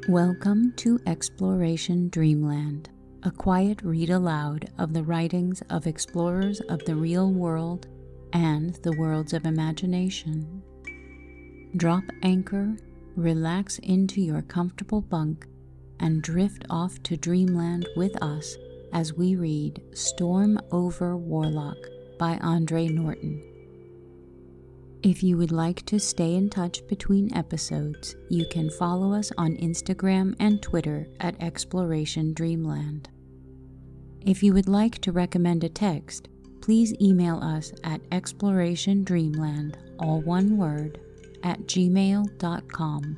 Welcome to Exploration Dreamland, a quiet read-aloud of the writings of explorers of the real world and the worlds of imagination. Drop anchor, relax into your comfortable bunk, and drift off to Dreamland with us as we read Storm Over Warlock by Andre Norton. If you would like to stay in touch between episodes, you can follow us on Instagram and Twitter at Exploration Dreamland. If you would like to recommend a text, please email us at explorationdreamland, all one word, @gmail.com.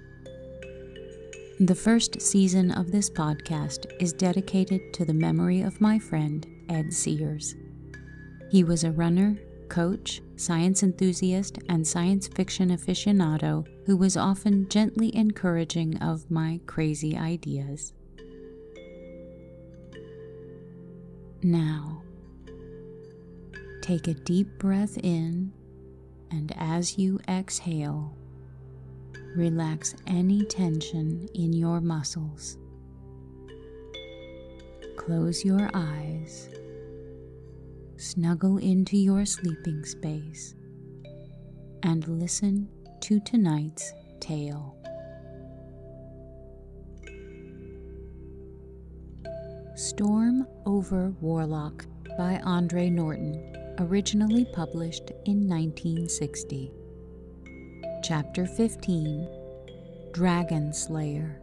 The first season of this podcast is dedicated to the memory of my friend, Ed Sears. He was a runner, coach, science enthusiast, and science fiction aficionado who was often gently encouraging of my crazy ideas. Now, take a deep breath in, and as you exhale, relax any tension in your muscles. Close your eyes. Snuggle into your sleeping space and listen to tonight's tale. Storm Over Warlock by Andre Norton, originally published in 1960. Chapter 15, Dragon Slayer.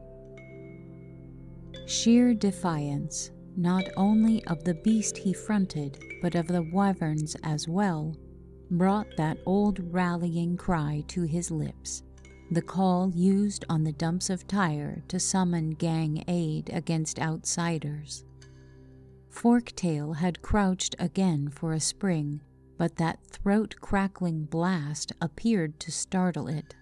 Sheer defiance, not only of the beast he fronted, but of the wyverns as well, brought that old rallying cry to his lips, the call used on the dumps of Tyre to summon gang aid against outsiders. Forktail had crouched again for a spring, but that throat-crackling blast appeared to startle it.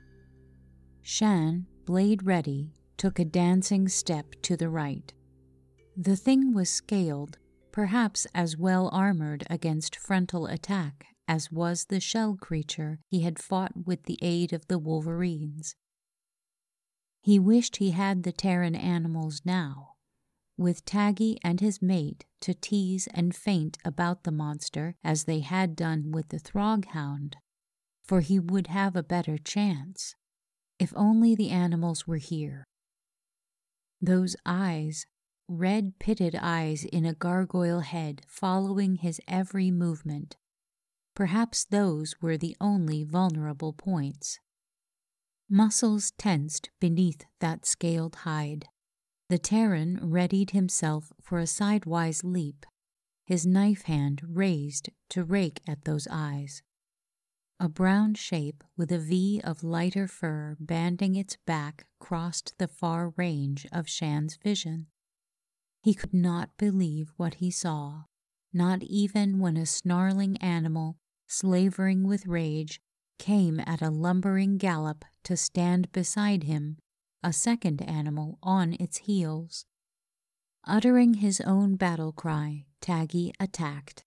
Shan, blade ready, took a dancing step to the right. The thing was scaled, perhaps as well armored against frontal attack as was the shell creature he had fought with the aid of the wolverines. He wished he had the Terran animals now, with Taggy and his mate to tease and feint about the monster as they had done with the Throghound, for he would have a better chance, if only the animals were here. Those eyes, red pitted eyes in a gargoyle head following his every movement. Perhaps those were the only vulnerable points. Muscles tensed beneath that scaled hide. The Terran readied himself for a sidewise leap, his knife hand raised to rake at those eyes. A brown shape with a V of lighter fur banding its back crossed the far range of Shan's vision. He could not believe what he saw, not even when a snarling animal, slavering with rage, came at a lumbering gallop to stand beside him, a second animal on its heels. Uttering his own battle cry, Taggy attacked.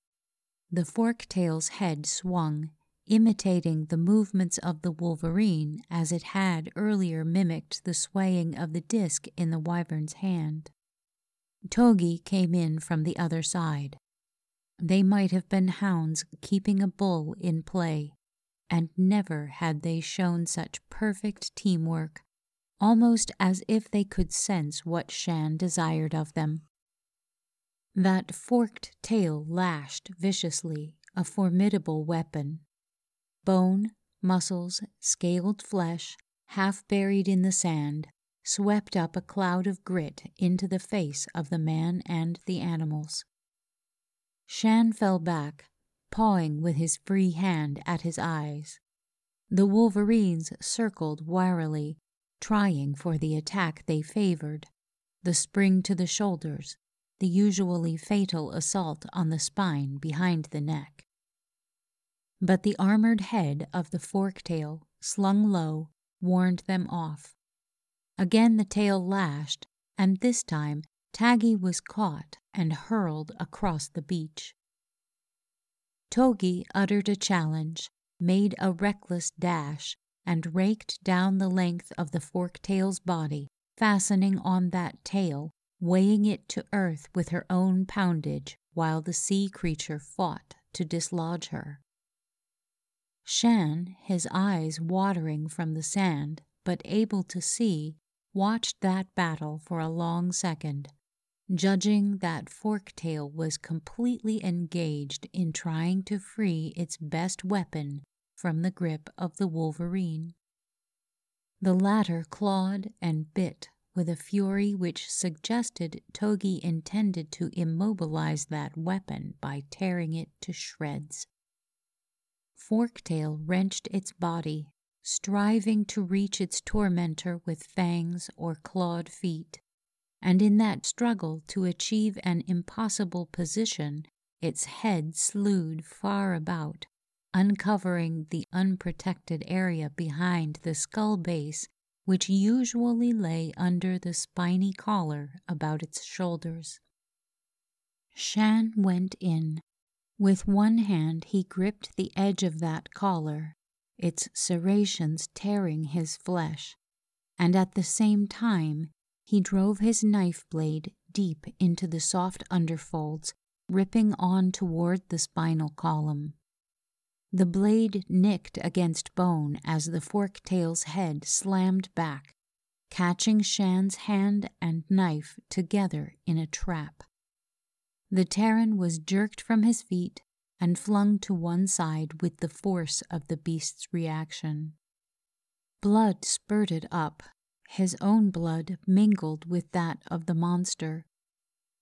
The forktail's head swung, imitating the movements of the wolverine as it had earlier mimicked the swaying of the disc in the wyvern's hand. Togi came in from the other side. They might have been hounds keeping a bull in play, and never had they shown such perfect teamwork, almost as if they could sense what Shan desired of them. That forked tail lashed viciously, a formidable weapon. Bone, muscles, scaled flesh, half buried in the sand, swept up a cloud of grit into the face of the man and the animals. Shan fell back, pawing with his free hand at his eyes. The wolverines circled warily, trying for the attack they favored, the spring to the shoulders, the usually fatal assault on the spine behind the neck. But the armored head of the forktail, slung low, warned them off. Again the tail lashed, and this time Taggy was caught and hurled across the beach. Togi uttered a challenge, made a reckless dash, and raked down the length of the forktail's body, fastening on that tail, weighing it to earth with her own poundage while the sea creature fought to dislodge her. Shan, his eyes watering from the sand, but able to see, watched that battle for a long second, judging that Forktail was completely engaged in trying to free its best weapon from the grip of the wolverine. The latter clawed and bit with a fury which suggested Togi intended to immobilize that weapon by tearing it to shreds. Forktail wrenched its body, striving to reach its tormentor with fangs or clawed feet, and in that struggle to achieve an impossible position, its head slewed far about, uncovering the unprotected area behind the skull base, which usually lay under the spiny collar about its shoulders. Shan went in. With one hand he gripped the edge of that collar, its serrations tearing his flesh, and at the same time he drove his knife blade deep into the soft underfolds, ripping on toward the spinal column. The blade nicked against bone as the Forktail's head slammed back, catching Shan's hand and knife together in a trap. The Terran was jerked from his feet and flung to one side with the force of the beast's reaction. Blood spurted up, his own blood mingled with that of the monster.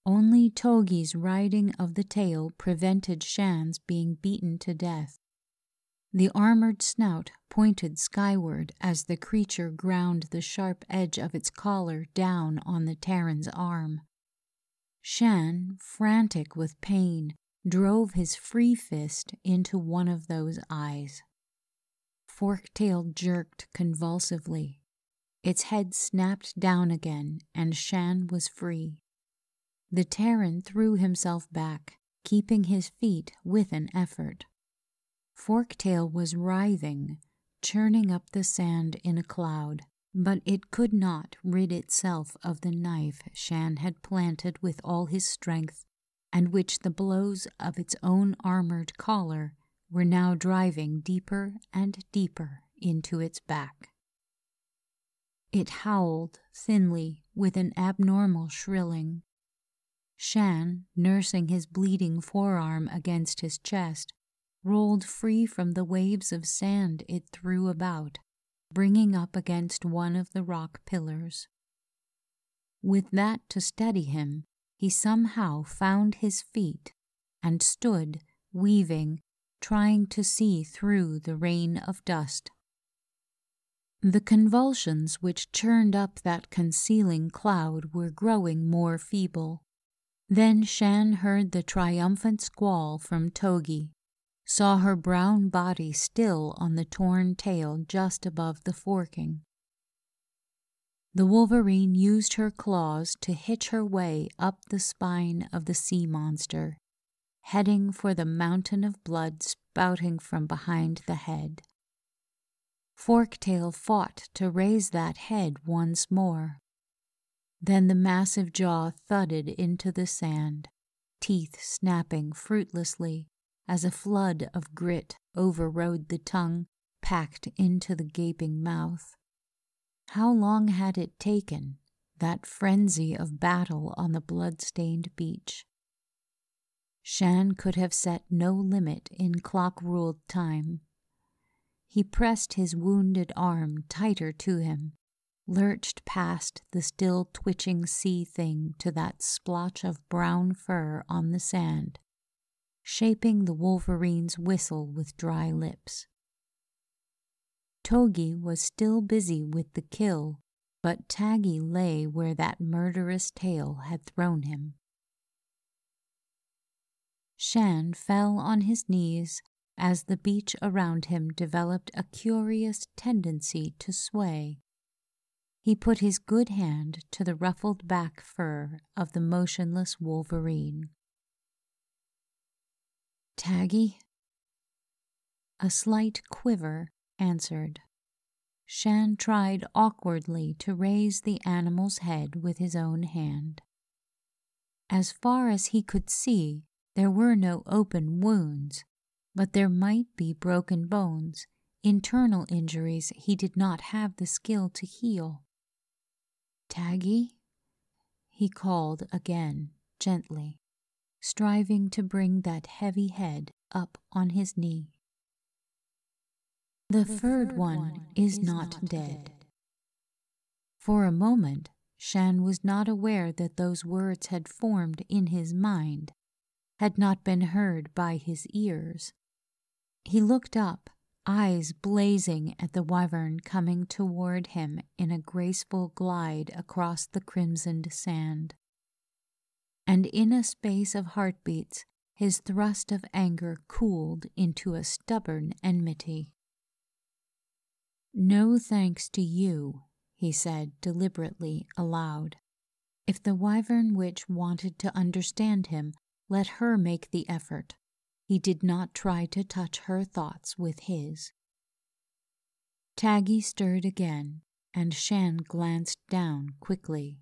Only Togi's riding of the tail prevented Shan's being beaten to death. The armored snout pointed skyward as the creature ground the sharp edge of its collar down on the Terran's arm. Shan, frantic with pain, drove his free fist into one of those eyes. Forktail jerked convulsively. Its head snapped down again, and Shan was free. The Terran threw himself back, keeping his feet with an effort. Forktail was writhing, churning up the sand in a cloud, but it could not rid itself of the knife Shan had planted with all his strength, and which the blows of its own armored collar were now driving deeper and deeper into its back. It howled thinly with an abnormal shrilling. Shan, nursing his bleeding forearm against his chest, rolled free from the waves of sand it threw about, bringing up against one of the rock pillars. With that to steady him, he somehow found his feet and stood, weaving, trying to see through the rain of dust. The convulsions which churned up that concealing cloud were growing more feeble. Then Shan heard the triumphant squall from Togi, saw her brown body still on the torn tail just above the forking. The wolverine used her claws to hitch her way up the spine of the sea monster, heading for the mountain of blood spouting from behind the head. Forktail fought to raise that head once more. Then the massive jaw thudded into the sand, teeth snapping fruitlessly as a flood of grit overrode the tongue packed into the gaping mouth. How long had it taken, that frenzy of battle on the blood-stained beach? Shan could have set no limit in clock-ruled time. He pressed his wounded arm tighter to him, lurched past the still twitching sea thing to that splotch of brown fur on the sand, shaping the wolverine's whistle with dry lips. Togi was still busy with the kill, but Taggy lay where that murderous tail had thrown him. Shan fell on his knees as the beach around him developed a curious tendency to sway. He put his good hand to the ruffled back fur of the motionless wolverine. "Taggy?" A slight quiver answered. Shan tried awkwardly to raise the animal's head with his own hand. As far as he could see, there were no open wounds, but there might be broken bones, internal injuries he did not have the skill to heal. "Taggy?" he called again, gently, striving to bring that heavy head up on his knee. "The furred one is not dead." For a moment, Shan was not aware that those words had formed in his mind, had not been heard by his ears. He looked up, eyes blazing at the wyvern coming toward him in a graceful glide across the crimsoned sand. And in a space of heartbeats, his thrust of anger cooled into a stubborn enmity. "No thanks to you," he said deliberately aloud. If the wyvern witch wanted to understand him, let her make the effort. He did not try to touch her thoughts with his. Taggy stirred again, and Shan glanced down quickly.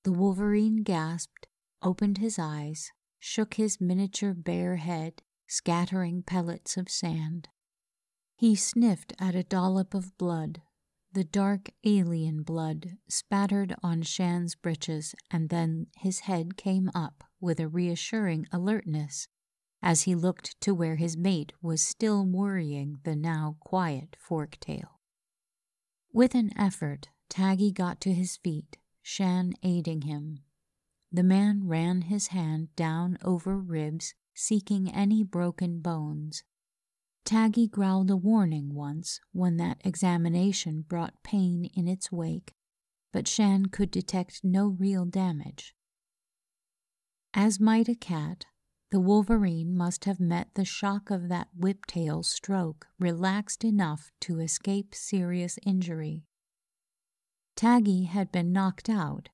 The wolverine gasped, opened his eyes, shook his miniature bare head, scattering pellets of sand. He sniffed at a dollop of blood, the dark alien blood spattered on Shan's breeches, and then his head came up with a reassuring alertness as he looked to where his mate was still worrying the now quiet forktail. With an effort, Taggy got to his feet, Shan aiding him. The man ran his hand down over ribs, seeking any broken bones. Taggy growled a warning once when that examination brought pain in its wake, but Shan could detect no real damage. As might a cat, the wolverine must have met the shock of that whiptail stroke relaxed enough to escape serious injury. Taggy had been knocked out,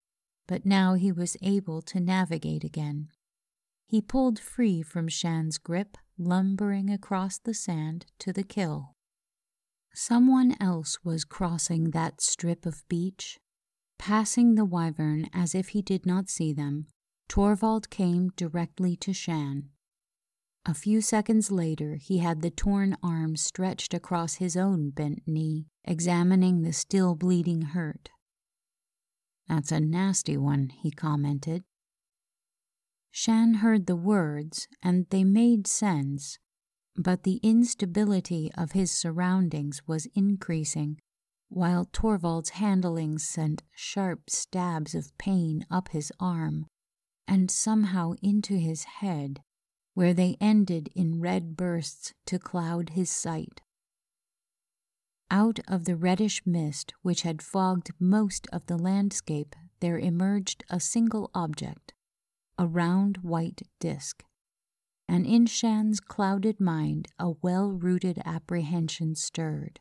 but now he was able to navigate again. He pulled free from Shan's grip, lumbering across the sand to the kill. Someone else was crossing that strip of beach. Passing the wyvern as if he did not see them, Torvald came directly to Shan. A few seconds later, he had the torn arm stretched across his own bent knee, examining the still bleeding hurt. "That's a nasty one," he commented. Shan heard the words, and they made sense, but the instability of his surroundings was increasing, while Torvald's handling sent sharp stabs of pain up his arm, and somehow into his head, where they ended in red bursts to cloud his sight. Out of the reddish mist which had fogged most of the landscape there emerged a single object, a round white disk, and in Shan's clouded mind a well-rooted apprehension stirred.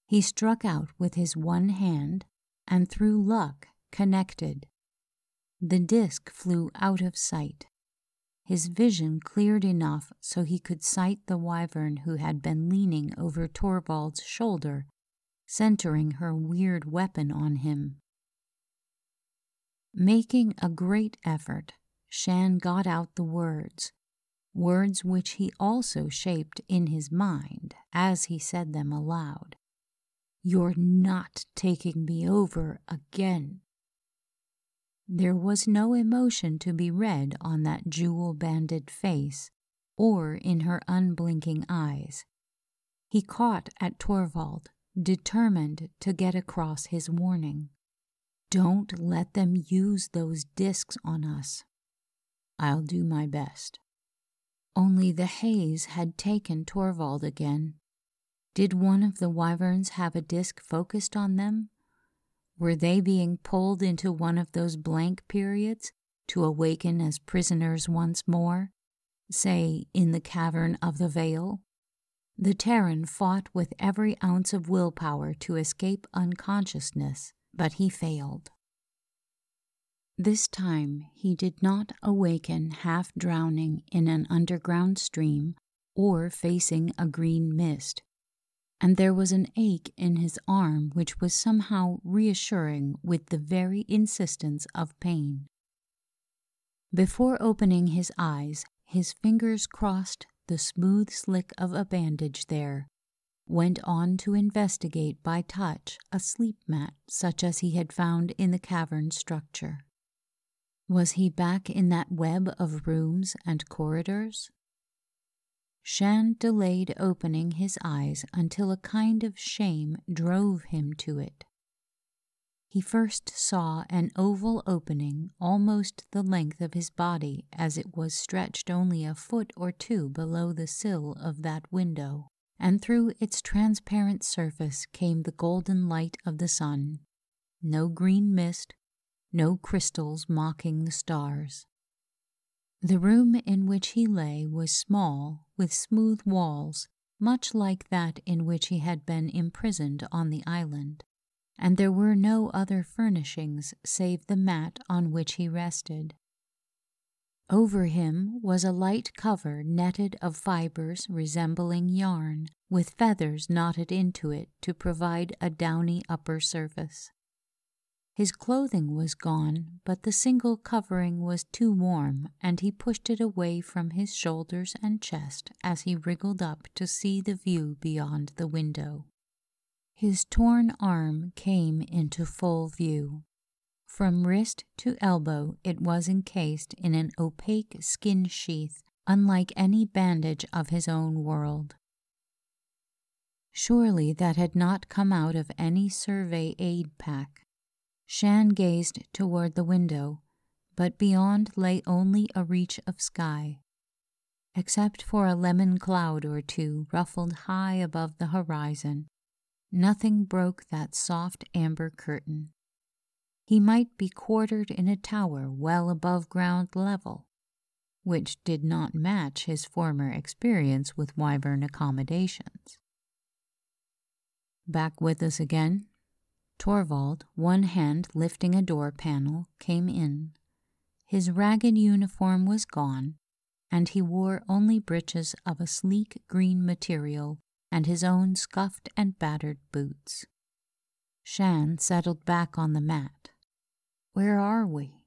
He struck out with his one hand, and through luck connected. The disk flew out of sight. His vision cleared enough so he could sight the wyvern who had been leaning over Torvald's shoulder, centering her weird weapon on him. Making a great effort, Shan got out the words which he also shaped in his mind as he said them aloud. "You're not taking me over again." There was no emotion to be read on that jewel-banded face or in her unblinking eyes. He caught at Torvald, determined to get across his warning. "Don't let them use those discs on us." "I'll do my best." Only the haze had taken Torvald again. Did one of the wyverns have a disc focused on them? Were they being pulled into one of those blank periods to awaken as prisoners once more, say, in the cavern of the Vale? The Terran fought with every ounce of willpower to escape unconsciousness, but he failed. This time he did not awaken half drowning in an underground stream or facing a green mist. and there was an ache in his arm which was somehow reassuring with the very insistence of pain. Before opening his eyes, his fingers crossed the smooth slick of a bandage there, went on to investigate by touch a sleep mat such as he had found in the cavern structure. Was he back in that web of rooms and corridors? Jeanne delayed opening his eyes until a kind of shame drove him to it. He first saw an oval opening almost the length of his body, as it was stretched only a foot or two below the sill of that window, and through its transparent surface came the golden light of the sun. No green mist, no crystals mocking the stars. The room in which he lay was small, with smooth walls, much like that in which he had been imprisoned on the island, and there were no other furnishings save the mat on which he rested. Over him was a light cover netted of fibers resembling yarn, with feathers knotted into it to provide a downy upper surface. His clothing was gone, but the single covering was too warm, and he pushed it away from his shoulders and chest as he wriggled up to see the view beyond the window. His torn arm came into full view. From wrist to elbow it was encased in an opaque skin sheath, unlike any bandage of his own world. Surely that had not come out of any survey aid pack. Jeanne gazed toward the window, but beyond lay only a reach of sky. Except for a lemon cloud or two ruffled high above the horizon, nothing broke that soft amber curtain. He might be quartered in a tower well above ground level, which did not match his former experience with Wyvern accommodations. Back with us again? Torvald, one hand lifting a door panel, came in. His ragged uniform was gone, and he wore only breeches of a sleek green material and his own scuffed and battered boots. Jeanne settled back on the mat. "Where are we?"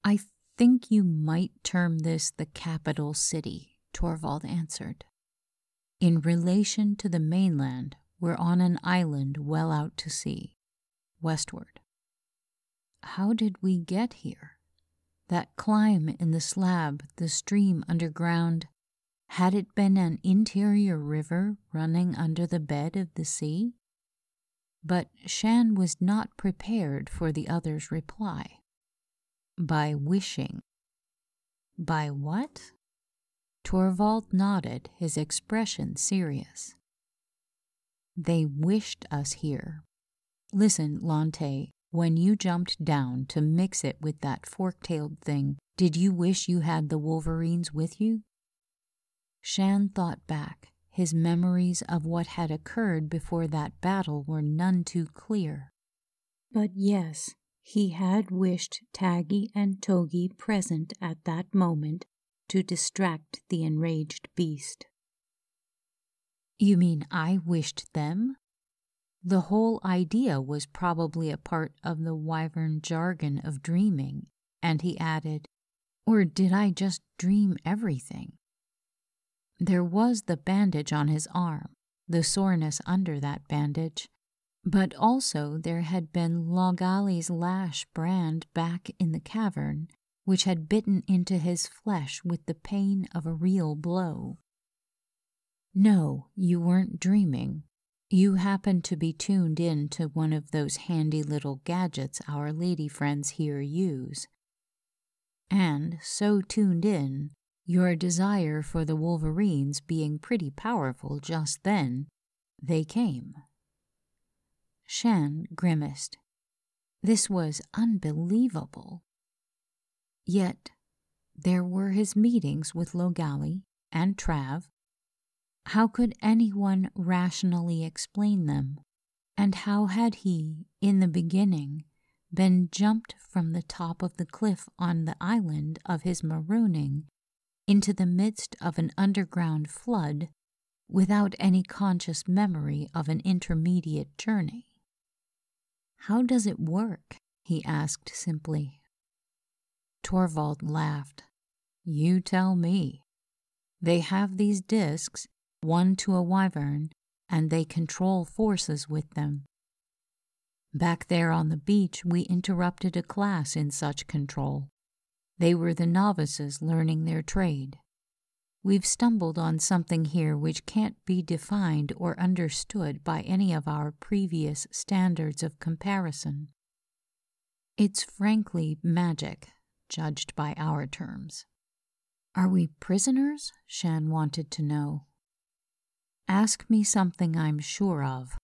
"I think you might term this the capital city," Torvald answered. "In relation to the mainland, we're on an island well out to sea, westward." "How did we get here? That climb in the slab, the stream underground, had it been an interior river running under the bed of the sea?" But Jeanne was not prepared for the other's reply. "By wishing." "By what?" Torvald nodded, his expression serious. "They wished us here. Listen, Lante, when you jumped down to mix it with that fork-tailed thing, did you wish you had the wolverines with you?" Jeanne thought back. His memories of what had occurred before that battle were none too clear. But yes, he had wished Taggy and Togi present at that moment to distract the enraged beast. "You mean I wished them?" The whole idea was probably a part of the Wyvern jargon of dreaming, and he added, "Or did I just dream everything?" There was the bandage on his arm, the soreness under that bandage, but also there had been Logali's lash brand back in the cavern, which had bitten into his flesh with the pain of a real blow. "No, you weren't dreaming. You happened to be tuned in to one of those handy little gadgets our lady friends here use. And so tuned in, your desire for the wolverines being pretty powerful just then, they came." Jeanne grimaced. This was unbelievable. Yet there were his meetings with Logali and Trav. How could anyone rationally explain them? And how had he, in the beginning, been jumped from the top of the cliff on the island of his marooning into the midst of an underground flood without any conscious memory of an intermediate journey. "How does it work?" he asked simply. Torvald laughed. "You tell me. They have these discs, one to a wyvern, and they control forces with them. Back there on the beach, we interrupted a class in such control. They were the novices learning their trade. We've stumbled on something here which can't be defined or understood by any of our previous standards of comparison. It's frankly magic, judged by our terms." "Are we prisoners?" Shan wanted to know. "Ask me something I'm sure of.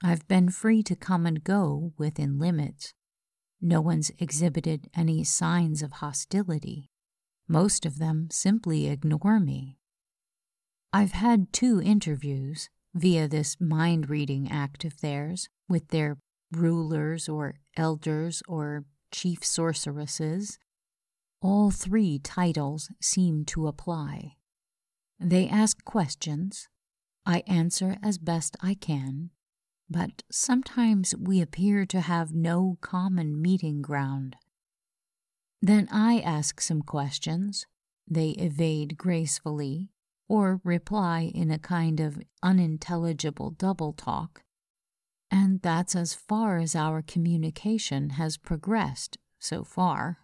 I've been free to come and go within limits. No one's exhibited any signs of hostility. Most of them simply ignore me. I've had 2 interviews via this mind-reading act of theirs with their rulers or elders or chief sorceresses. All 3 titles seem to apply. They ask questions. I answer as best I can, but sometimes we appear to have no common meeting ground. Then I ask some questions. They evade gracefully or reply in a kind of unintelligible double talk, and that's as far as our communication has progressed so far.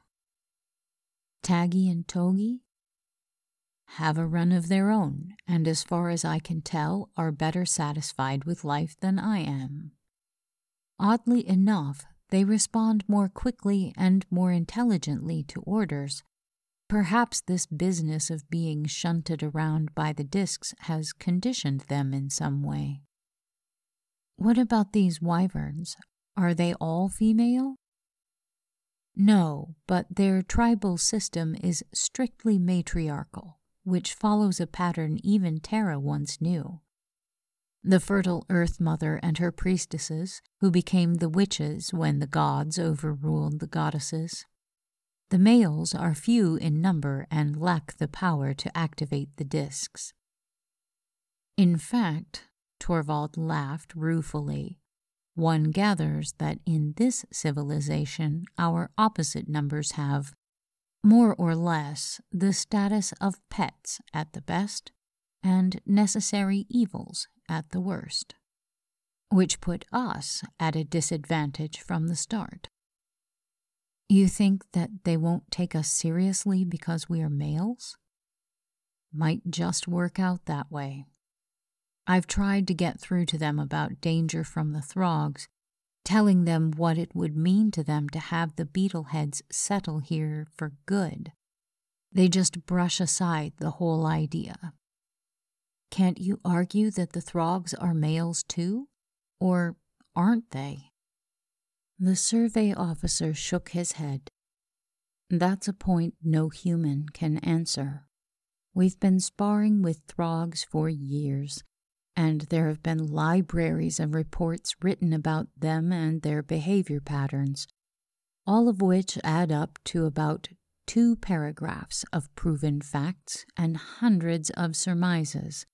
Taggy and Togi have a run of their own, and as far as I can tell, are better satisfied with life than I am. Oddly enough, they respond more quickly and more intelligently to orders. Perhaps this business of being shunted around by the discs has conditioned them in some way." "What about these wyverns? Are they all female?" "No, but their tribal system is strictly matriarchal, which follows a pattern even Terra once knew. The fertile Earth Mother and her priestesses, who became the witches when the gods overruled the goddesses. The males are few in number and lack the power to activate the discs. In fact," Torvald laughed ruefully, "one gathers that in this civilization our opposite numbers have, more or less, the status of pets at the best and necessary evils at the worst, which put us at a disadvantage from the start." "You think that they won't take us seriously because we are males?" "Might just work out that way. I've tried to get through to them about danger from the Throgs, telling them what it would mean to them to have the Beetleheads settle here for good. They just brush aside the whole idea." "Can't you argue that the Throgs are males too? Or aren't they?" The survey officer shook his head. "That's a point no human can answer. We've been sparring with Throgs for years, and there have been libraries of reports written about them and their behavior patterns, all of which add up to about 2 paragraphs of proven facts and hundreds of surmises,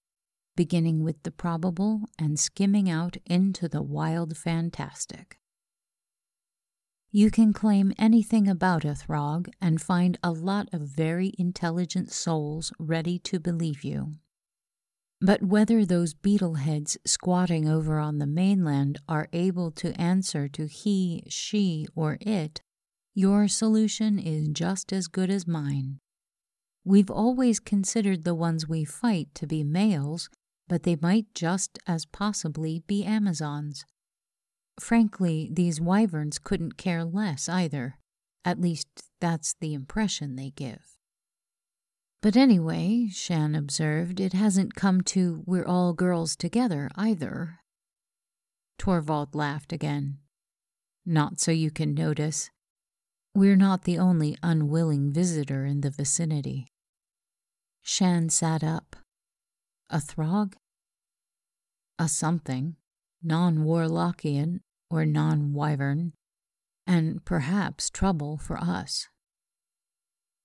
beginning with the probable and skimming out into the wild fantastic. You can claim anything about a Throg and find a lot of very intelligent souls ready to believe you. But whether those beetleheads squatting over on the mainland are able to answer to he, she, or it, your solution is just as good as mine. We've always considered the ones we fight to be males, but they might just as possibly be Amazons. Frankly, these wyverns couldn't care less either. At least, that's the impression they give. But anyway, Shan observed, it hasn't come to we're all girls together either. Torvald laughed again. Not so you can notice. We're not the only unwilling visitor in the vicinity. Shan sat up. A Throg? A something, non-Warlockian or non-Wyvern, and perhaps trouble for us.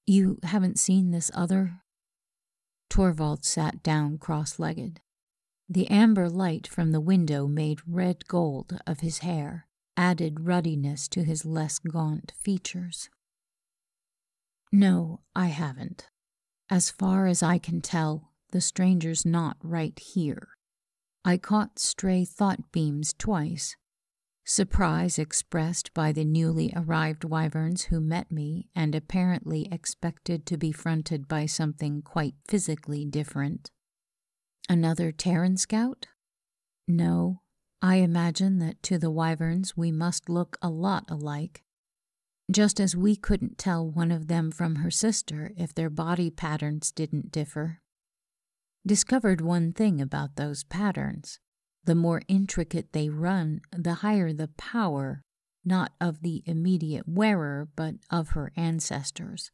You haven't seen this other? Torvald sat down cross-legged. The amber light from the window made red gold of his hair, added ruddiness to his less gaunt features. "No, I haven't. As far as I can tell, the stranger's not right here. I caught stray thought beams twice. Surprise expressed by the newly arrived wyverns who met me and apparently expected to be fronted by something quite physically different. Another Terran scout? No, I imagine that to the wyverns we must look a lot alike. Just as we couldn't tell one of them from her sister if their body patterns didn't differ. Discovered one thing about those patterns. The more intricate they run, the higher the power, not of the immediate wearer, but of her ancestors.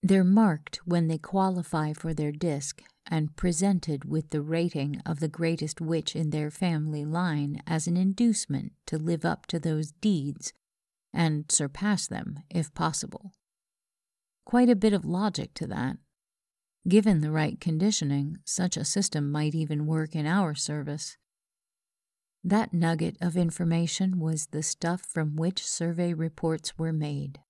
They're marked when they qualify for their disc and presented with the rating of the greatest witch in their family line as an inducement to live up to those deeds and surpass them if possible. Quite a bit of logic to that. Given the right conditioning, such a system might even work in our service. That nugget of information was the stuff from which survey reports were made.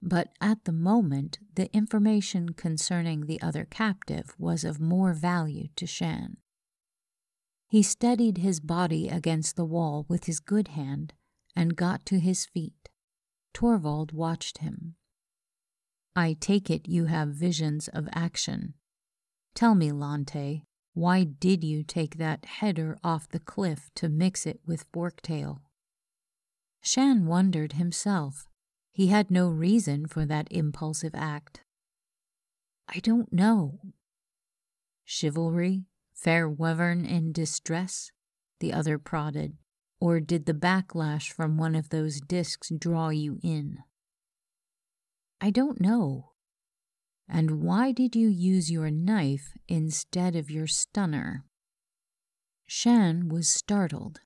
But at the moment, the information concerning the other captive was of more value to Shan. He steadied his body against the wall with his good hand and got to his feet. Torvald watched him. "I take it you have visions of action. Tell me, Lante, why did you take that header off the cliff to mix it with Forktail?" Shan wondered himself. He had no reason for that impulsive act. "I don't know." "Chivalry? Fair wyvern in distress?" the other prodded. "Or did the backlash from one of those discs draw you in?" "I don't know." "And why did you use your knife instead of your stunner?" Shan was startled.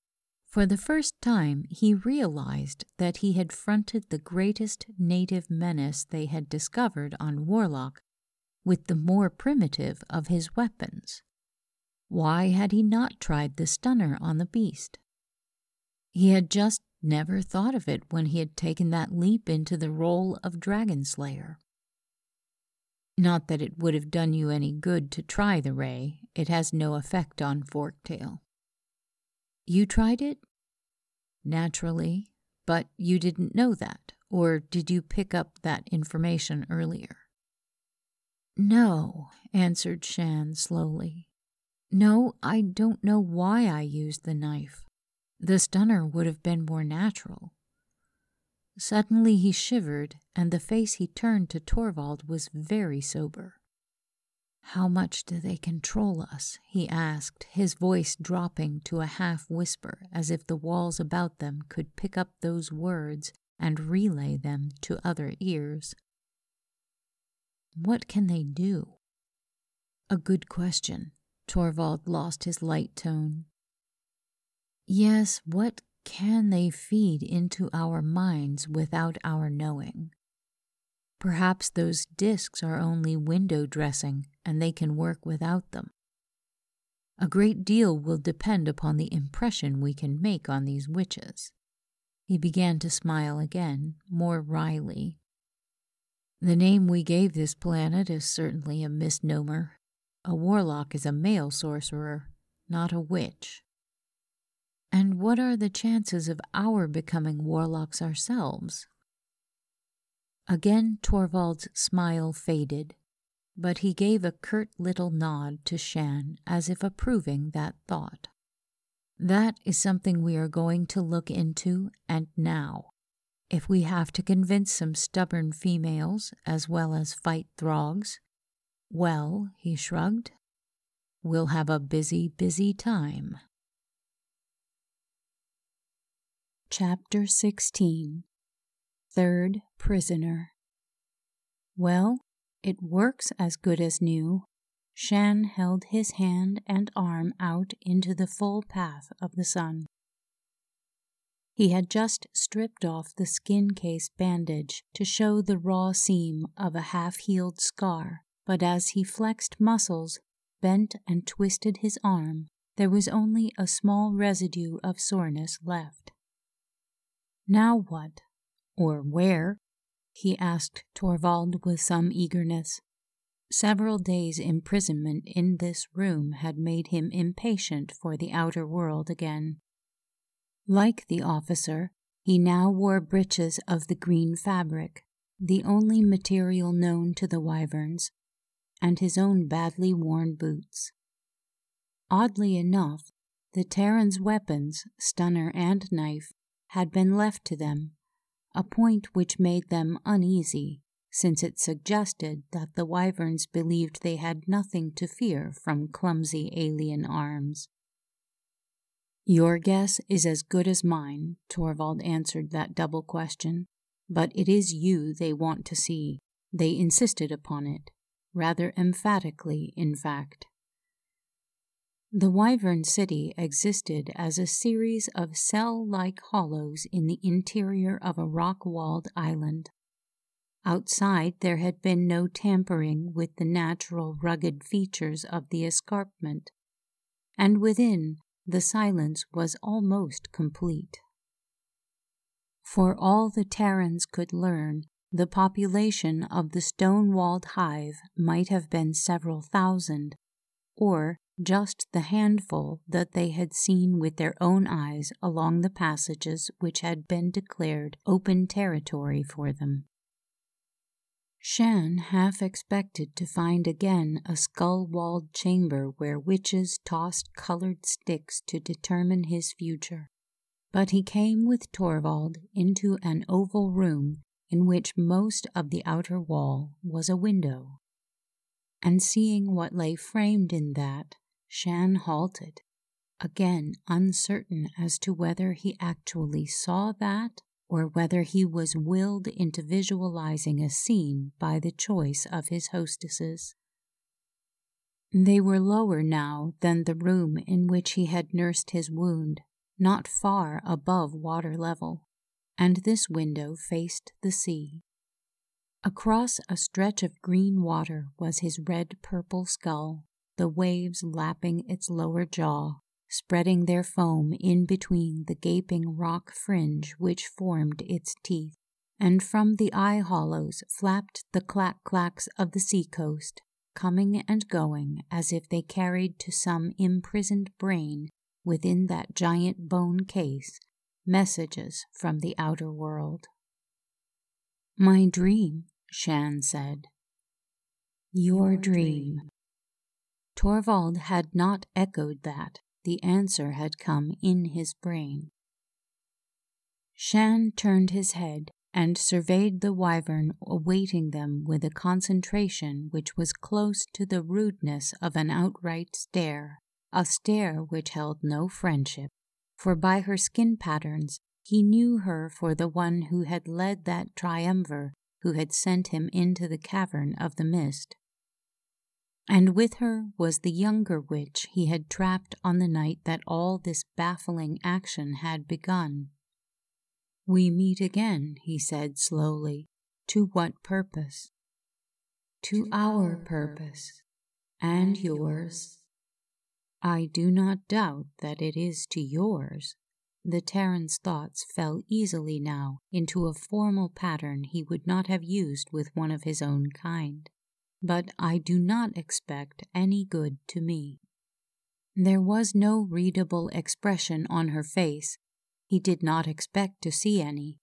For the first time he realized that he had fronted the greatest native menace they had discovered on Warlock with the more primitive of his weapons. Why had he not tried the stunner on the beast? He had just never thought of it when he had taken that leap into the role of Dragon Slayer. "Not that it would have done you any good to try the ray. It has no effect on Forktail." "You tried it?" "Naturally, but you didn't know that, or did you pick up that information earlier?" "No," answered Shan slowly. "No, I don't know why I used the knife. The stunner would have been more natural." Suddenly he shivered, and the face he turned to Torvald was very sober. "How much do they control us?" he asked, his voice dropping to a half-whisper, as if the walls about them could pick up those words and relay them to other ears. "What can they do?" "A good question." Torvald lost his light tone. "Yes, what can they feed into our minds without our knowing? Perhaps those discs are only window dressing and they can work without them. A great deal will depend upon the impression we can make on these witches." He began to smile again, more wryly. "The name we gave this planet is certainly a misnomer. A warlock is a male sorcerer, not a witch." "And what are the chances of our becoming warlocks ourselves?" Again Torvald's smile faded, but he gave a curt little nod to Shan as if approving that thought. "That is something we are going to look into, and now. If we have to convince some stubborn females as well as fight throgs, well," he shrugged, "we'll have a busy, busy time." Chapter 16. Third Prisoner. "Well, it works as good as new." Shan held his hand and arm out into the full path of the sun. He had just stripped off the skin case bandage to show the raw seam of a half-healed scar, but as he flexed muscles, bent and twisted his arm, there was only a small residue of soreness left. "Now what? Or where?" he asked Torvald with some eagerness. Several days' imprisonment in this room had made him impatient for the outer world again. Like the officer, he now wore breeches of the green fabric, the only material known to the wyverns, and his own badly worn boots. Oddly enough, the Terrans' weapons, stunner and knife, had been left to them, a point which made them uneasy, since it suggested that the wyverns believed they had nothing to fear from clumsy alien arms. "Your guess is as good as mine," Torvald answered that double question, "but it is you they want to see. They insisted upon it, rather emphatically, in fact." The Wyvern City existed as a series of cell-like hollows in the interior of a rock-walled island. Outside there had been no tampering with the natural rugged features of the escarpment, and within the silence was almost complete. For all the Terrans could learn, the population of the stone-walled hive might have been several thousand, or just the handful that they had seen with their own eyes along the passages which had been declared open territory for them. Shan half expected to find again a skull-walled chamber where witches tossed colored sticks to determine his future, but he came with Torvald into an oval room in which most of the outer wall was a window, and seeing what lay framed in that, Shan halted, again uncertain as to whether he actually saw that or whether he was willed into visualizing a scene by the choice of his hostesses. They were lower now than the room in which he had nursed his wound, not far above water level, and this window faced the sea. Across a stretch of green water was his red-purple skull, the waves lapping its lower jaw, spreading their foam in between the gaping rock fringe which formed its teeth, and from the eye hollows flapped the clack-clacks of the sea-coast, coming and going as if they carried to some imprisoned brain within that giant bone case messages from the outer world. "My dream," Shan said. "Your dream." Torvald had not echoed that. The answer had come in his brain. Shan turned his head and surveyed the wyvern awaiting them with a concentration which was close to the rudeness of an outright stare, a stare which held no friendship, for by her skin patterns he knew her for the one who had led that triumvir who had sent him into the cavern of the mist. And with her was the younger witch he had trapped on the night that all this baffling action had begun. "We meet again," he said slowly. "To what purpose?" "To our purpose, and yours." "I do not doubt that it is to yours." The Terran's thoughts fell easily now into a formal pattern he would not have used with one of his own kind. "But I do not expect any good to me." There was no readable expression on her face. He did not expect to see any,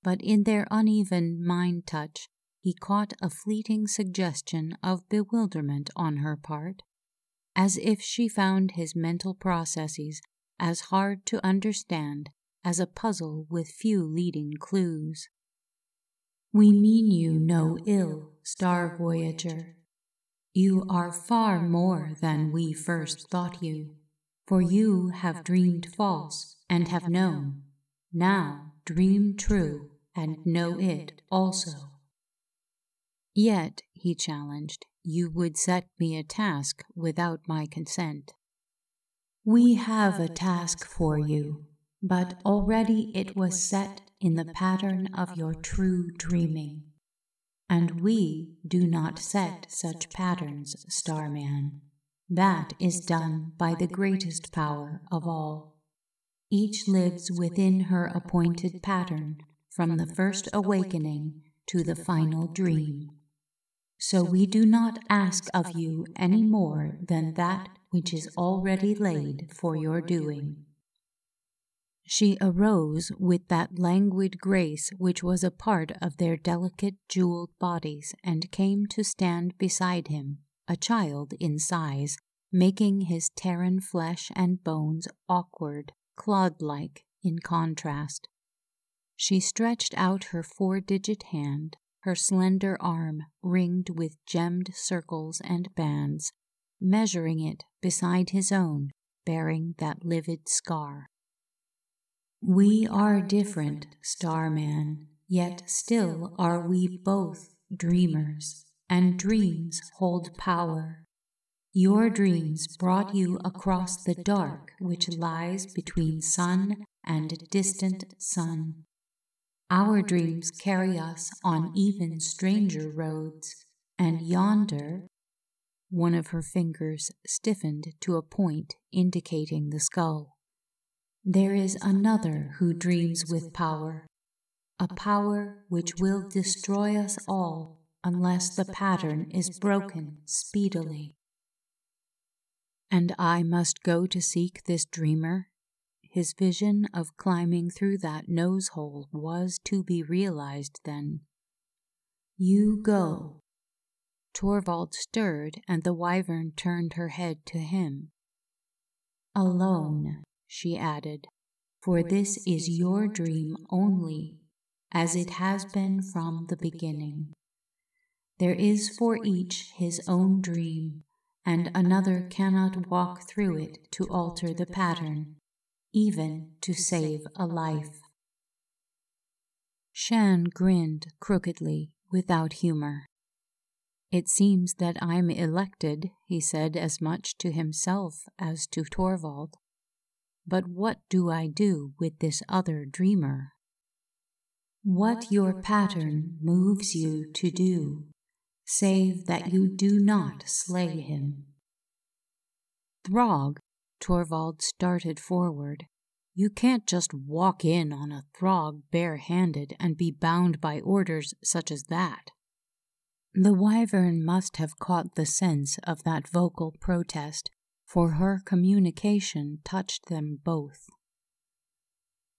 but in their uneven mind touch he caught a fleeting suggestion of bewilderment on her part, as if she found his mental processes as hard to understand as a puzzle with few leading clues. "We mean you no ill, Star Voyager. You are far more than we first thought you, for you have dreamed false and have known. Now dream true and know it also." "Yet," he challenged, "you would set me a task without my consent." "We have a task for you, but already it was set in the pattern of your true dreaming. And we do not set such patterns, Starman." That is done by the greatest power of all. Each lives within her appointed pattern from the first awakening to the final dream. So we do not ask of you any more than that which is already laid for your doing." She arose with that languid grace which was a part of their delicate jeweled bodies, and came to stand beside him, a child in size, making his Terran flesh and bones awkward, clod-like in contrast. She stretched out her 4-digit hand, her slender arm ringed with gemmed circles and bands, measuring it beside his own, bearing that livid scar. "We are different, Starman, yet still are we both dreamers, and dreams hold power. Your dreams brought you across the dark which lies between sun and distant sun. Our dreams carry us on even stranger roads, and yonder—" one of her fingers stiffened to a point indicating the skull. "There is another who dreams with power, a power which will destroy us all unless the pattern is broken speedily." And I must go to seek this dreamer? His vision of climbing through that nose-hole was to be realized then. "You go." Torvald stirred, and the wyvern turned her head to him. "Alone," she added, "for this is your dream only, as it has been from the beginning. There is for each his own dream, and another cannot walk through it to alter the pattern, even to save a life." Shan grinned crookedly, without humor. "It seems that I'm elected," he said as much to himself as to Torvald. "But what do I do with this other dreamer?" "What your pattern moves you to do, save that you do not slay him." "Throg!" Torvald started forward. "You can't just walk in on a Throg bare-handed and be bound by orders such as that." The wyvern must have caught the sense of that vocal protest, for her communication touched them both.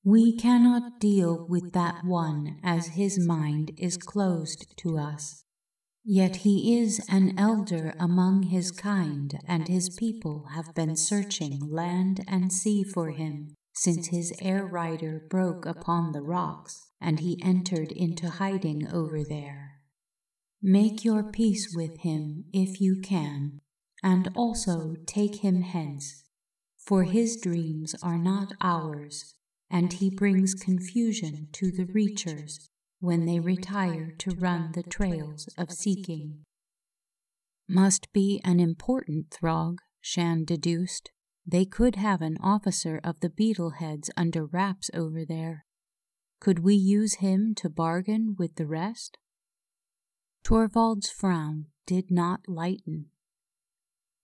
"We cannot deal with that one as his mind is closed to us. Yet he is an elder among his kind, and his people have been searching land and sea for him since his air rider broke upon the rocks and he entered into hiding over there. Make your peace with him if you can, and also take him hence, for his dreams are not ours, and he brings confusion to the reachers when they retire to run the trails of seeking." "Must be an important Throg," Shan deduced. "They could have an officer of the Beetleheads under wraps over there. Could we use him to bargain with the rest?" Torvald's frown did not lighten.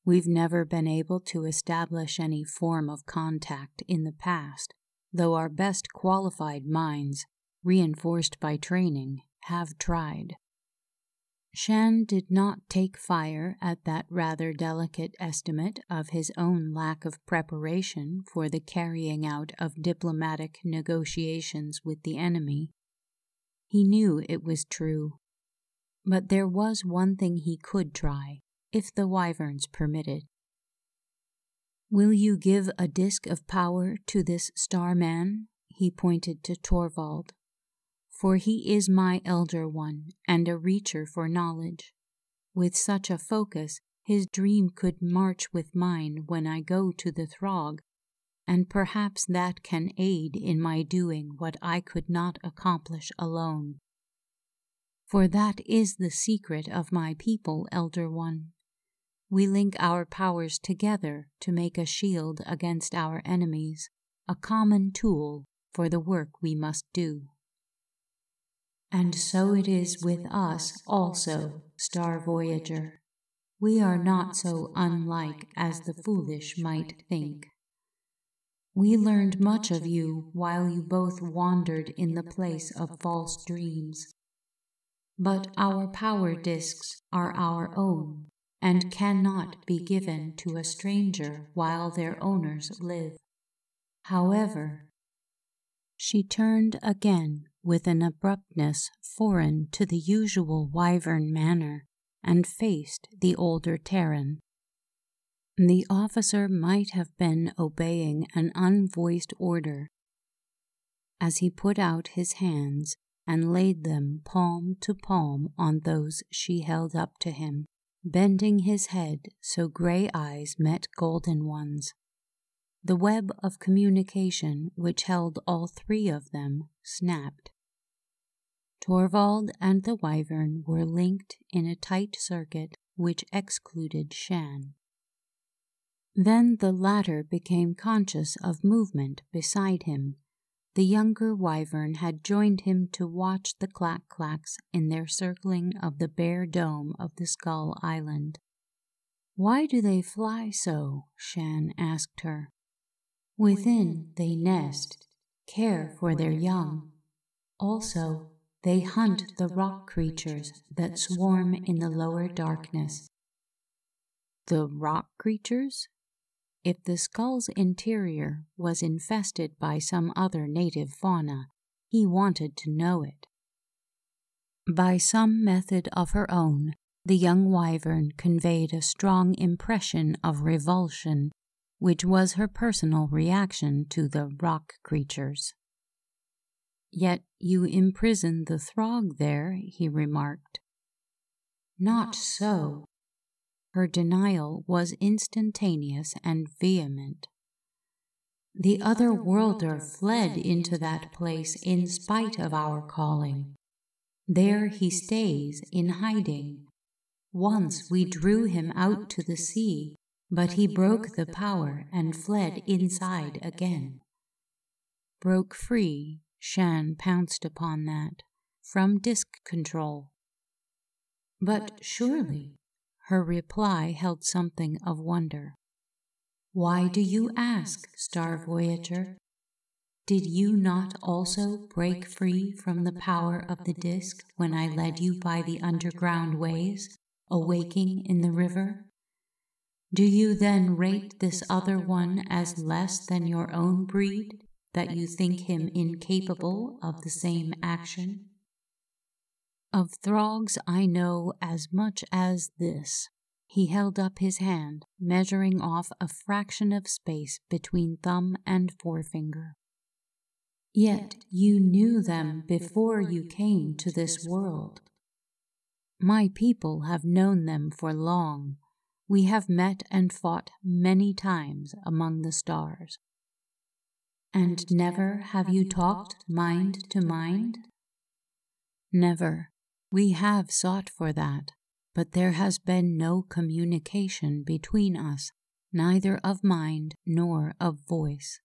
"We've never been able to establish any form of contact in the past, though our best qualified minds, reinforced by training, have tried." Shan did not take fire at that rather delicate estimate of his own lack of preparation for the carrying out of diplomatic negotiations with the enemy. He knew it was true. But there was one thing he could try, if the wyverns permitted. "Will you give a disk of power to this Starman?" He pointed to Torvald. "For he is my elder one, and a reacher for knowledge. With such a focus, his dream could march with mine when I go to the Throg, and perhaps that can aid in my doing what I could not accomplish alone. For that is the secret of my people, Elder One. We link our powers together to make a shield against our enemies, a common tool for the work we must do." "And so it is with us also, Star Voyager. we are not so unlike as the foolish might think. We learned much of you while you both wandered in the place of false dreams. But our power discs are our own, and cannot be given to a stranger while their owners live. However, she turned again with an abruptness foreign to the usual wyvern manner, and faced the older Terran. The officer might have been obeying an unvoiced order, as he put out his hands and laid them palm to palm on those she held up to him, bending his head so gray eyes met golden ones. The web of communication which held all three of them snapped. Torvald and the wyvern were linked in a tight circuit which excluded Shan. Then the latter became conscious of movement beside him. The younger wyvern had joined him to watch the clack-clacks in their circling of the bare dome of the Skull Island. "Why do they fly so?" Shan asked her. "Within they nest, care for their young. Also, they hunt the rock creatures that swarm in the lower darkness." The rock creatures? If the skull's interior was infested by some other native fauna, he wanted to know it. By some method of her own, the young wyvern conveyed a strong impression of revulsion, which was her personal reaction to the rock creatures. "Yet you imprisoned the throg there," he remarked. "Not so." Her denial was instantaneous and vehement. "The other worlder fled into that place in spite of our calling. There he stays in hiding. Once we drew him out to the sea, but he broke the power and fled inside again." Broke free, Shan pounced upon that, from disk control. "But surely," her reply held something of wonder. "Why do you ask, Star Voyager? Did you not also break free from the power of the disk when I led you by the underground ways, awaking in the river? Do you then rate this other one as less than your own breed, that you think him incapable of the same action?" "Of throgs I know as much as this." He held up his hand, measuring off a fraction of space between thumb and forefinger. "Yet you knew them before you came to this world." "My people have known them for long. We have met and fought many times among the stars." "And never have you talked mind to mind?" "Never. We have sought for that, but there has been no communication between us, neither of mind nor of voice."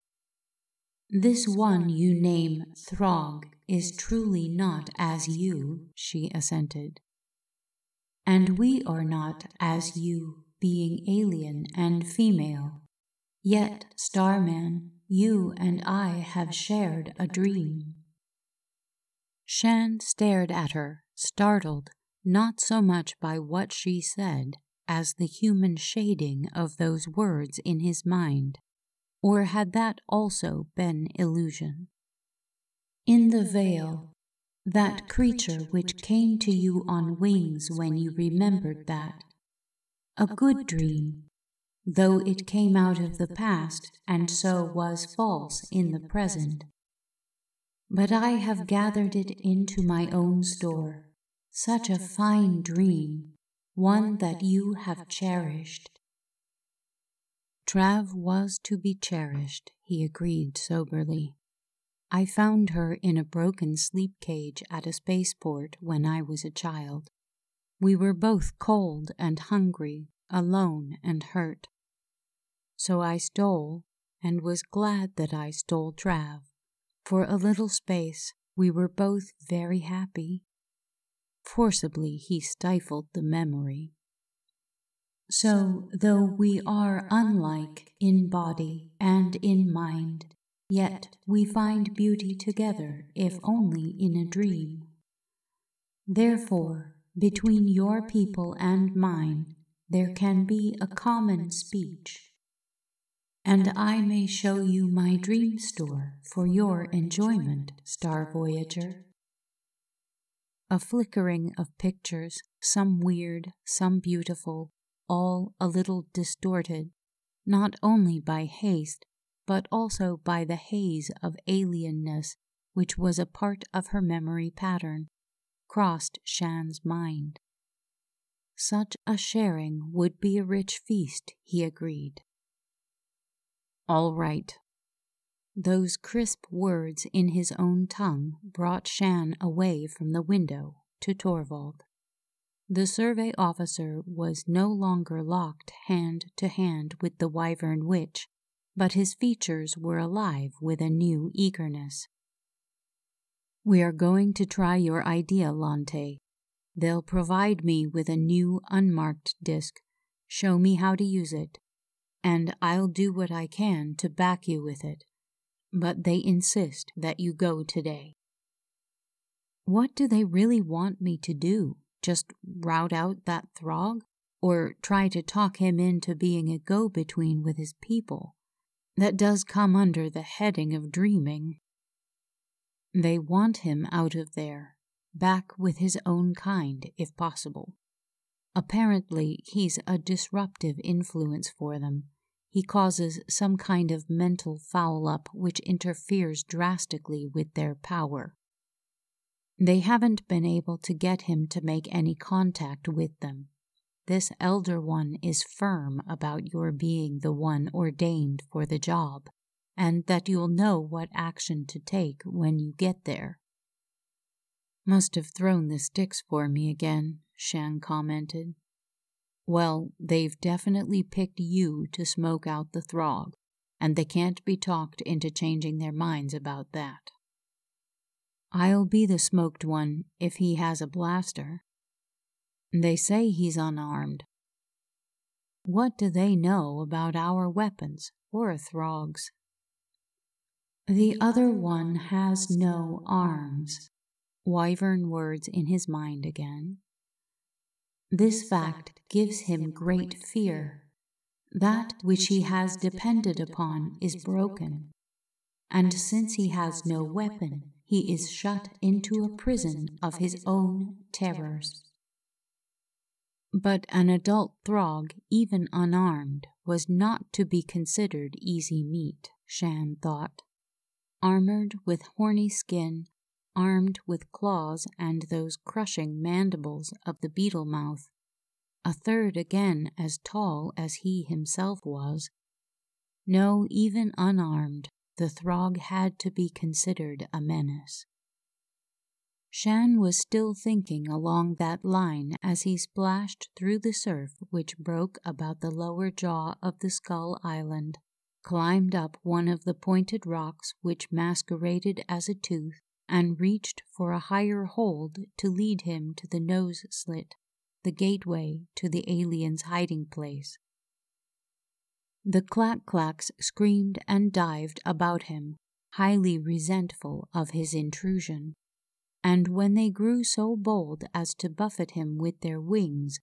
"This one you name Throg is truly not as you," she assented. "And we are not as you, being alien and female. Yet, Starman, you and I have shared a dream." Shan stared at her, startled, not so much by what she said as the human shading of those words in his mind. Or had that also been illusion? "In the veil, that creature which came to you on wings when you remembered that. A good dream, though it came out of the past and so was false in the present. But I have gathered it into my own store. Such a fine dream, one that you have cherished." Trav was to be cherished, he agreed soberly. "I found her in a broken sleep cage at a spaceport when I was a child. We were both cold and hungry, alone and hurt. So I stole, and was glad that I stole Trav. For a little space, we were both very happy." Forcibly he stifled the memory. So, though we are unlike in body and in mind, yet we find beauty together if only in a dream. Therefore, between your people and mine, there can be a common speech. And I may show you my dream store for your enjoyment, Star Voyager. A flickering of pictures, some weird, some beautiful, all a little distorted, not only by haste, but also by the haze of alienness which was a part of her memory pattern, crossed Shan's mind. Such a sharing would be a rich feast, he agreed. All right. Those crisp words in his own tongue brought Shan away from the window to Torvald. The survey officer was no longer locked hand to hand with the Wyvern Witch, but his features were alive with a new eagerness. We are going to try your idea, Lante. They'll provide me with a new unmarked disc, show me how to use it, and I'll do what I can to back you with it. But they insist that you go today. What do they really want me to do? Just rout out that Throg? Or try to talk him into being a go-between with his people? That does come under the heading of dreaming. They want him out of there, back with his own kind, if possible. Apparently, he's a disruptive influence for them. He causes some kind of mental foul-up which interferes drastically with their power. They haven't been able to get him to make any contact with them. This Elder One is firm about your being the one ordained for the job, and that you'll know what action to take when you get there. Must have thrown the sticks for me again, Shan commented. Well, they've definitely picked you to smoke out the Throg, and they can't be talked into changing their minds about that. I'll be the smoked one if he has a blaster. They say he's unarmed. What do they know about our weapons or Throg's? The other one has no arms. Wyvern words in his mind again. This fact gives him great fear. That which he has depended upon is broken, and since he has no weapon, he is shut into a prison of his own terrors. But an adult Throg, even unarmed, was not to be considered easy meat, Shan thought. Armored with horny skin, armed with claws and those crushing mandibles of the beetle mouth, a third again as tall as he himself was. No, even unarmed, the Throg had to be considered a menace. Shan was still thinking along that line as he splashed through the surf which broke about the lower jaw of the Skull Island, climbed up one of the pointed rocks which masqueraded as a tooth, and reached for a higher hold to lead him to the nose slit, the gateway to the alien's hiding place. The clack-clacks screamed and dived about him, highly resentful of his intrusion, and when they grew so bold as to buffet him with their wings,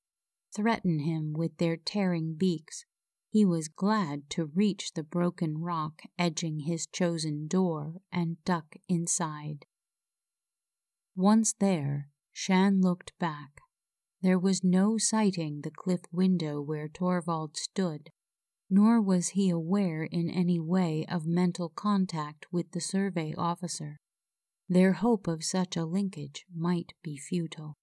threaten him with their tearing beaks, he was glad to reach the broken rock edging his chosen door and duck inside. Once there, Shan looked back. There was no sighting the cliff window where Torvald stood, nor was he aware in any way of mental contact with the survey officer. Their hope of such a linkage might be futile.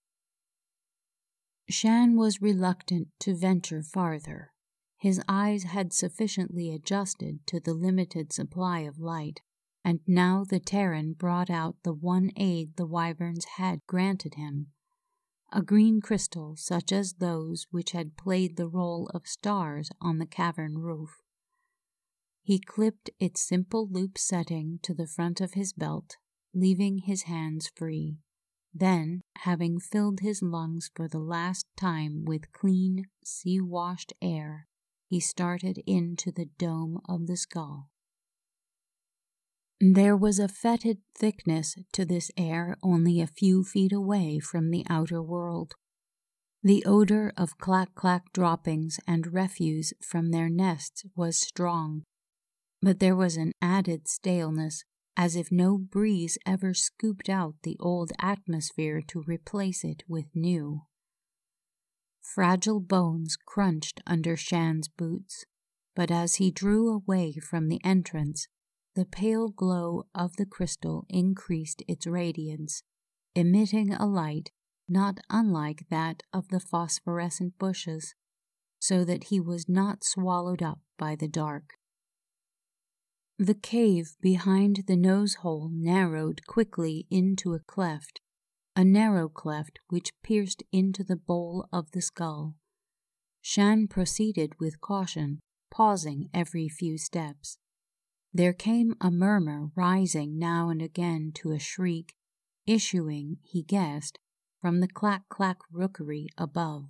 Shan was reluctant to venture farther. His eyes had sufficiently adjusted to the limited supply of light, and now the Terran brought out the one aid the Wyverns had granted him, a green crystal such as those which had played the role of stars on the cavern roof. He clipped its simple loop setting to the front of his belt, leaving his hands free. Then, having filled his lungs for the last time with clean, sea-washed air, he started into the dome of the skull. There was a fetid thickness to this air only a few feet away from the outer world. The odor of clack-clack droppings and refuse from their nests was strong, but there was an added staleness, as if no breeze ever scooped out the old atmosphere to replace it with new. Fragile bones crunched under Shan's boots, but as he drew away from the entrance, the pale glow of the crystal increased its radiance, emitting a light not unlike that of the phosphorescent bushes, so that he was not swallowed up by the dark. The cave behind the nose-hole narrowed quickly into a cleft, a narrow cleft which pierced into the bowl of the skull. Shan proceeded with caution, pausing every few steps. There came a murmur rising now and again to a shriek, issuing, he guessed, from the clack-clack rookery above.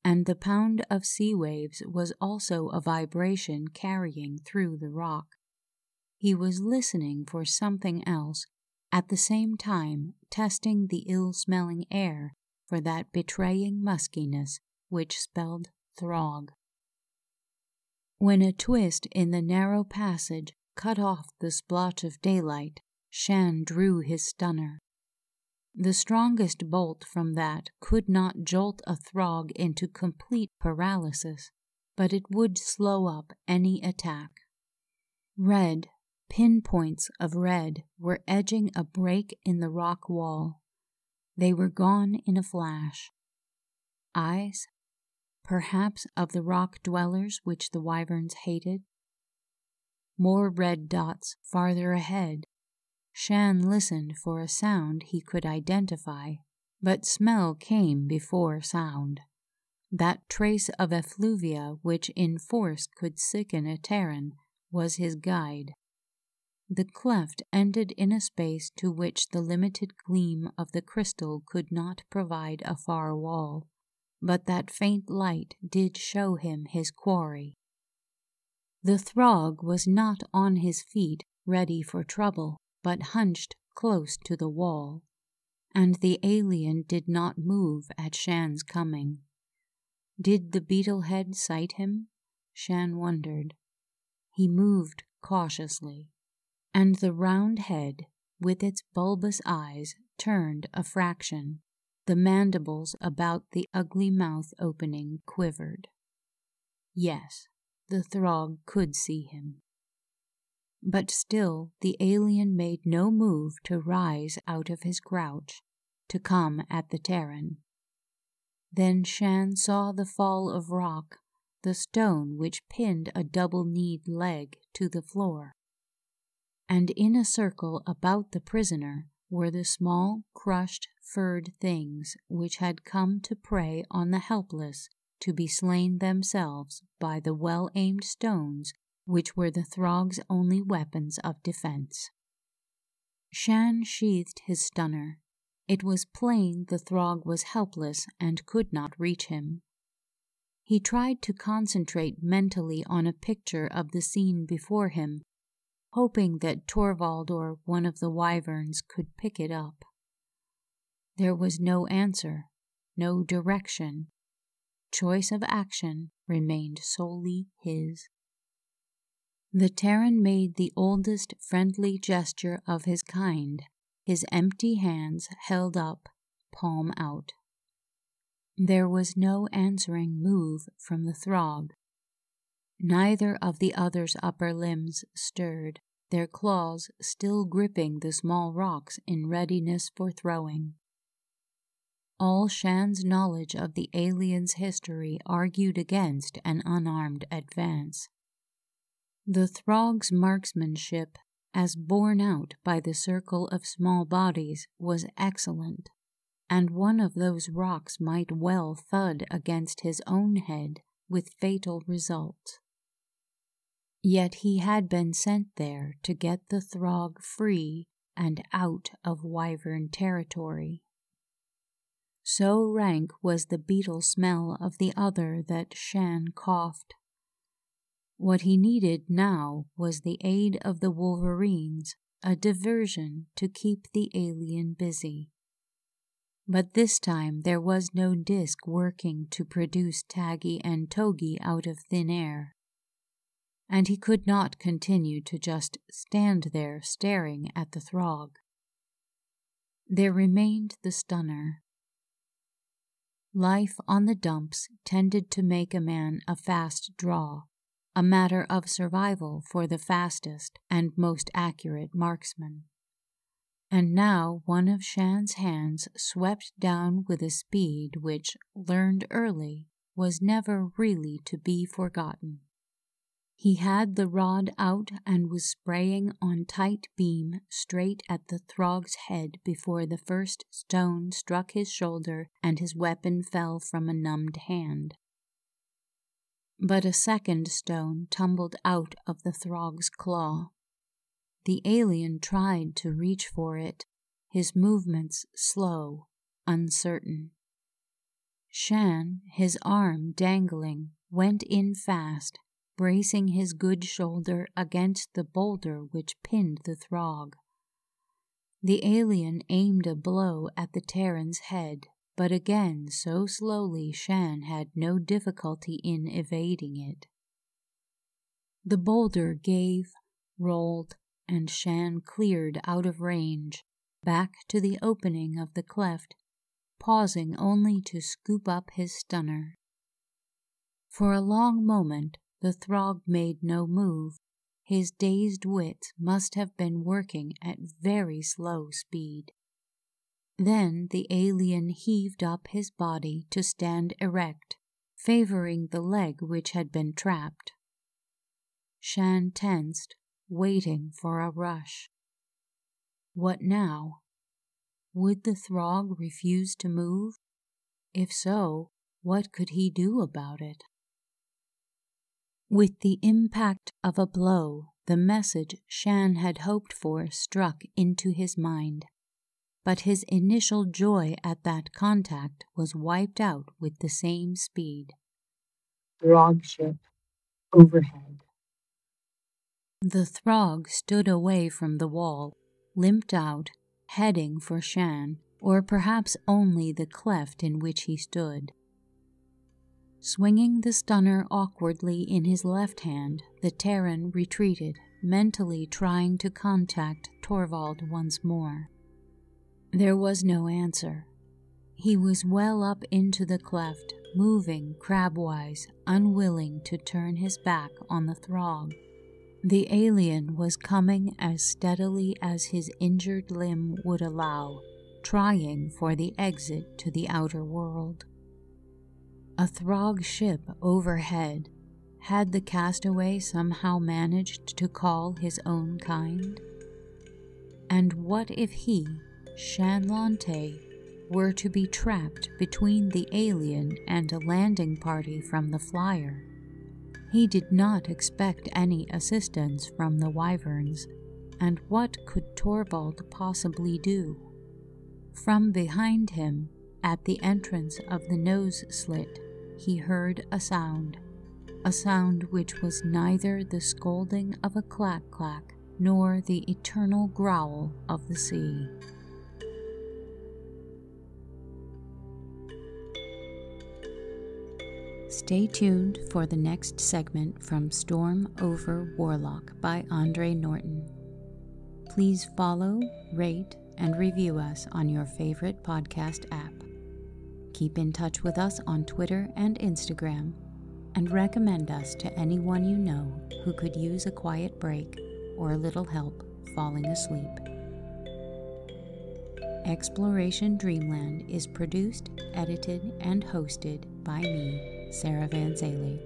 And the pound of sea waves was also a vibration carrying through the rock. He was listening for something else, at the same time testing the ill-smelling air for that betraying muskiness which spelled throg. When a twist in the narrow passage cut off the splotch of daylight, Shan drew his stunner. The strongest bolt from that could not jolt a throg into complete paralysis, but it would slow up any attack. Red, pinpoints of red, were edging a break in the rock wall. They were gone in a flash. Eyes, perhaps of the rock dwellers which the wyverns hated. More red dots farther ahead. Shan listened for a sound he could identify, but smell came before sound. That trace of effluvia which in force could sicken a Terran was his guide. The cleft ended in a space to which the limited gleam of the crystal could not provide a far wall, but that faint light did show him his quarry. The throg was not on his feet ready for trouble, but hunched close to the wall, and the alien did not move at Shan's coming. Did the beetle-head sight him? Shan wondered. He moved cautiously, and the round head, with its bulbous eyes, turned a fraction. The mandibles about the ugly mouth opening quivered. Yes, the throg could see him. But still the alien made no move to rise out of his crouch, to come at the Terran. Then Shan saw the fall of rock, the stone which pinned a double-kneed leg to the floor. And in a circle about the prisoner were the small, crushed, furred things which had come to prey on the helpless, to be slain themselves by the well-aimed stones which were the throg's only weapons of defense. Shan sheathed his stunner. It was plain the throg was helpless and could not reach him. He tried to concentrate mentally on a picture of the scene before him, hoping that Torvald or one of the wyverns could pick it up. There was no answer, no direction. Choice of action remained solely his. The Terran made the oldest friendly gesture of his kind, his empty hands held up, palm out. There was no answering move from the throg. Neither of the other's upper limbs stirred, their claws still gripping the small rocks in readiness for throwing. All Shan's knowledge of the alien's history argued against an unarmed advance. The throg's marksmanship, as borne out by the circle of small bodies, was excellent, and one of those rocks might well thud against his own head with fatal result. Yet he had been sent there to get the throg free and out of wyvern territory. So rank was the beetle smell of the other that Shan coughed. What he needed now was the aid of the wolverines, a diversion to keep the alien busy. But this time there was no disc working to produce Taggy and Togi out of thin air, and he could not continue to just stand there staring at the throg. There remained the stunner. Life on the dumps tended to make a man a fast draw, a matter of survival for the fastest and most accurate marksman. And now one of Shan's hands swept down with a speed which, learned early, was never really to be forgotten. He had the rod out and was spraying on tight beam straight at the throg's head before the first stone struck his shoulder and his weapon fell from a numbed hand. But a second stone tumbled out of the throg's claw. The alien tried to reach for it, his movements slow, uncertain. Shan, his arm dangling, went in fast, bracing his good shoulder against the boulder which pinned the throg. The alien aimed a blow at the Terran's head, but again so slowly Shan had no difficulty in evading it. The boulder gave, rolled, and Shan cleared out of range, back to the opening of the cleft, pausing only to scoop up his stunner. For a long moment the throg made no move. His dazed wits must have been working at very slow speed. Then the alien heaved up his body to stand erect, favoring the leg which had been trapped. Shan tensed, waiting for a rush. What now? Would the throg refuse to move? If so, what could he do about it? With the impact of a blow, the message Shan had hoped for struck into his mind. But his initial joy at that contact was wiped out with the same speed. Throg ship overhead. The throg stood away from the wall, limped out, heading for Shan, or perhaps only the cleft in which he stood. Swinging the stunner awkwardly in his left hand, the Terran retreated, mentally trying to contact Torvald once more. There was no answer. He was well up into the cleft, moving crabwise, unwilling to turn his back on the throg. The alien was coming as steadily as his injured limb would allow, trying for the exit to the outer world. A throg ship overhead. Had the castaway somehow managed to call his own kind? And what if he, Shan Lante, were to be trapped between the alien and a landing party from the flyer? He did not expect any assistance from the wyverns, and what could Torvald possibly do? From behind him, at the entrance of the nose slit, he heard a sound which was neither the scolding of a clack-clack nor the eternal growl of the sea. Stay tuned for the next segment from Storm Over Warlock by Andre Norton. Please follow, rate, and review us on your favorite podcast app. Keep in touch with us on Twitter and Instagram, and recommend us to anyone you know who could use a quiet break or a little help falling asleep. Exploration Dreamland is produced, edited, and hosted by me, Sarah Van Zale.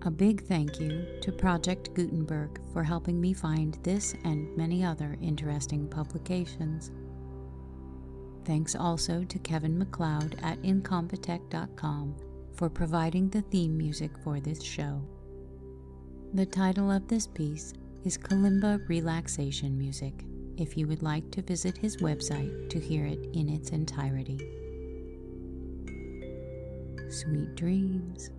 A big thank you to Project Gutenberg for helping me find this and many other interesting publications. Thanks also to Kevin MacLeod at Incompetech.com for providing the theme music for this show. The title of this piece, is Kalimba relaxation music, if you would like to visit his website to hear it in its entirety. Sweet dreams.